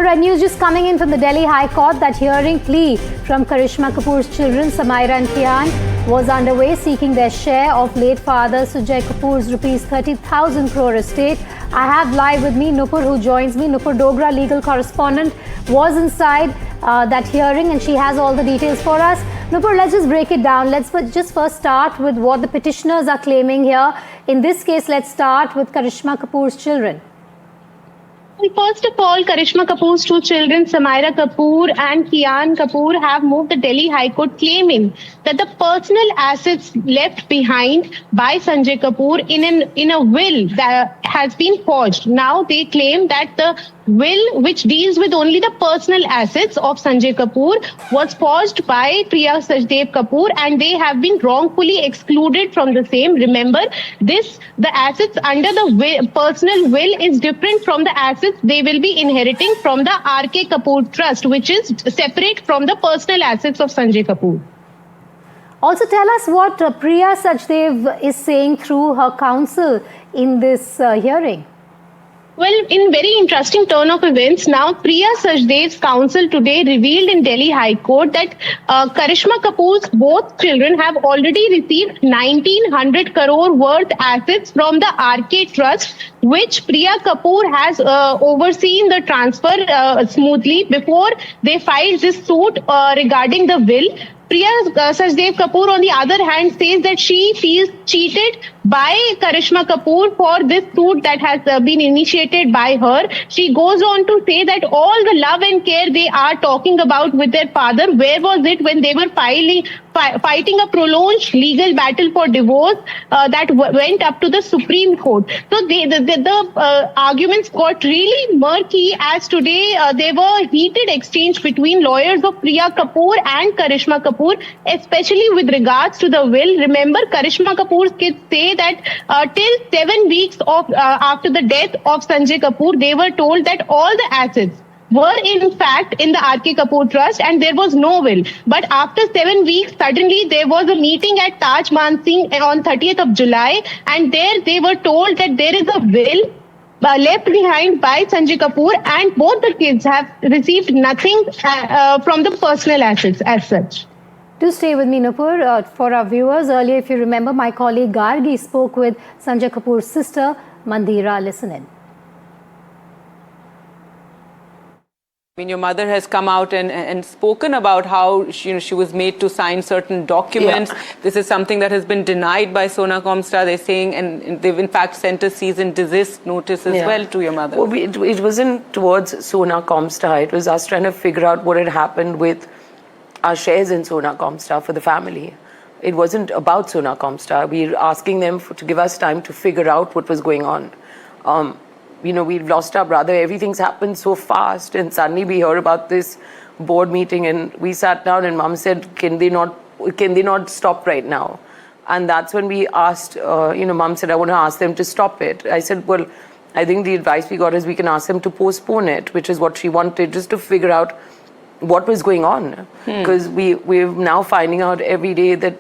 Red news just coming in from the Delhi High Court that hearing plea from Karisma Kapoor's children Samaira and Kian was underway, seeking their share of late father Sunjay Kapur's rupees 30,000 crore estate. I have live with me Nupur, who joins me. Nupur Dogra, legal correspondent, was inside that hearing and she has all the details for us. Nupur, let's just break it down. Let's just first start with what the petitioners are claiming here. In this case, let's start with Karisma Kapoor's children. Well, first of all, Karisma Kapoor's two children, Samaira Kapoor and Kian Kapoor, have moved the Delhi High Court claiming that the personal assets left behind by Sunjay Kapoor in a will that has been forged. Now they claim that the will, which deals with only the personal assets of Sunjay Kapoor, was forged by Priya Kapoor and they have been wrongfully excluded from the same. Remember, the assets under the personal will is different from the assets they will be inheriting from the RK Kapoor Trust, which is separate from the personal assets of Sunjay Kapoor. Also, tell us what Priya Sachdev is saying through her counsel in this hearing. Well, in very interesting turn of events, now Priya Sachdev's counsel today revealed in Delhi High Court that Karisma Kapoor's both children have already received 1900 crore worth assets from the RK Trust, which Priya Kapoor has overseen the transfer smoothly before they filed this suit regarding the will. Priya Sachdev Kapoor, on the other hand, says that she feels cheated by Karisma Kapoor for this suit that has been initiated by her. She goes on to say that all the love and care they are talking about with their father, where was it when they were fighting a prolonged legal battle for divorce that went up to the Supreme Court? So the arguments got really murky, as today there were heated exchange between lawyers of Priya Kapoor and Karisma Kapoor, especially with regards to the will. Remember, Karisma Kapoor's kids say that till 7 weeks after the death of Sunjay Kapoor, they were told that all the assets were in fact in the RK Kapoor Trust and there was no will. But after 7 weeks, suddenly there was a meeting at Taj Mansingh on 30th of July, and there they were told that there is a will left behind by Sunjay Kapoor, and both the kids have received nothing from the personal assets as such. Do stay with me, Nupur. For our viewers, earlier, if you remember, my colleague Gargi spoke with Sunjay Kapoor's sister, Mandira. Listen in. I mean, your mother has come out and spoken about how she was made to sign certain documents. Yeah. This is something that has been denied by Sona Comstar, they're saying, and they've in fact sent a cease and desist notice as well to your mother. Well, it wasn't towards Sona Comstar. It was us trying to figure out what had happened with our shares in Sona Comstar for the family. It wasn't about Sona Comstar. We were asking them to give us time to figure out what was going on. We've lost our brother. Everything's happened so fast, and suddenly we heard about this board meeting, and we sat down and Mom said, can they not stop right now? And that's when we asked, Mom said, I want to ask them to stop it. I said, well, I think the advice we got is we can ask them to postpone it, which is what she wanted, just to figure out what was going on. Because we're now finding out every day that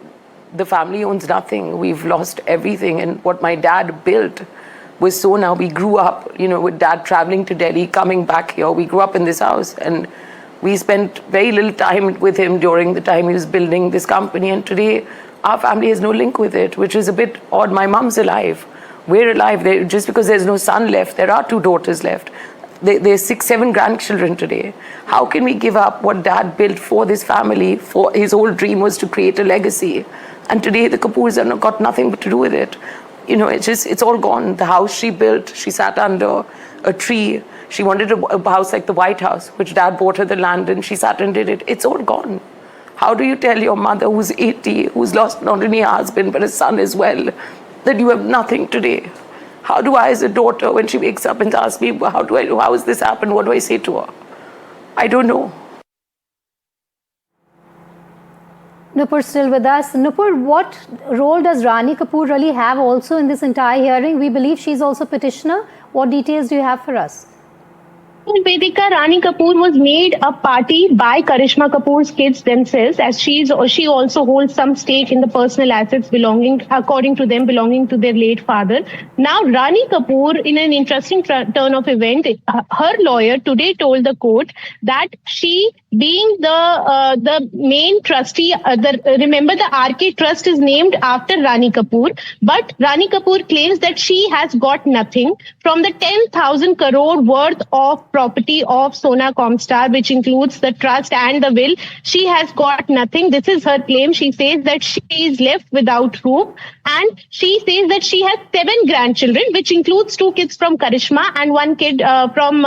the family owns nothing. We've lost everything, and what my dad built was so. Now we grew up, with Dad traveling to Delhi, coming back here. We grew up in this house, and we spent very little time with him during the time he was building this company. And today, our family has no link with it, which is a bit odd. My mom's alive. We're alive. Just because there's no son left, there are 2 daughters left. There's 6, 7 grandchildren today. How can we give up what Dad built for this family? For his whole dream was to create a legacy. And today, the Kapoors have got nothing but to do with it. It's all gone. The house she built, she sat under a tree. She wanted a house like the White House, which Dad bought her the land, and she sat and did it. It's all gone. How do you tell your mother, who's 80, who's lost not only a husband but a son as well, that you have nothing today? How do I, as a daughter, when she wakes up and asks me, how has this happened? What do I say to her? I don't know. Nupur still with us. Nupur, what role does Rani Kapoor really have also in this entire hearing? We believe she's also petitioner. What details do you have for us? Vedika, Rani Kapoor was made a party by Karisma Kapoor's kids themselves, as she also holds some stake in the personal assets according to them, belonging to their late father. Now, Rani Kapoor, in an interesting turn of event, her lawyer today told the court that she, being the main trustee, remember the RK Trust is named after Rani Kapoor, but Rani Kapoor claims that she has got nothing from the 10,000 crore worth of property of Sona Comstar, which includes the trust and the will. She has got nothing. This is her claim. She says that she is left without roof, and she says that she has 7 grandchildren, which includes 2 kids from Karisma and 1 kid from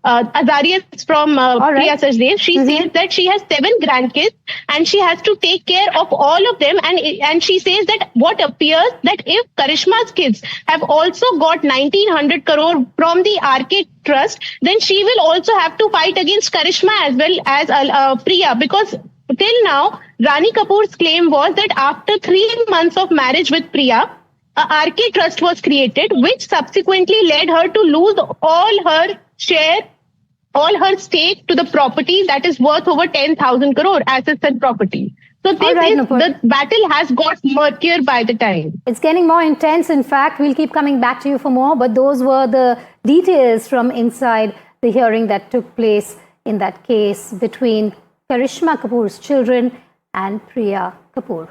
Azaria from Priya Sajdev. She says that she has 7 grandkids and she has to take care of all of them. And she says that what appears that if Karishma's kids have also got 1900 crore from the RK Trust, then she will also have to fight against Karishma as well as Priya, because till now, Rani Kapoor's claim was that after 3 months of marriage with Priya, a RK Trust was created, which subsequently led her to lose all her share, all her stake to the property that is worth over 10,000 crore assets and property. So the battle has got murkier by the time. It's getting more intense. In fact, we'll keep coming back to you for more, but those were the details from inside the hearing that took place in that case between Karisma Kapoor's children and Priya Kapoor.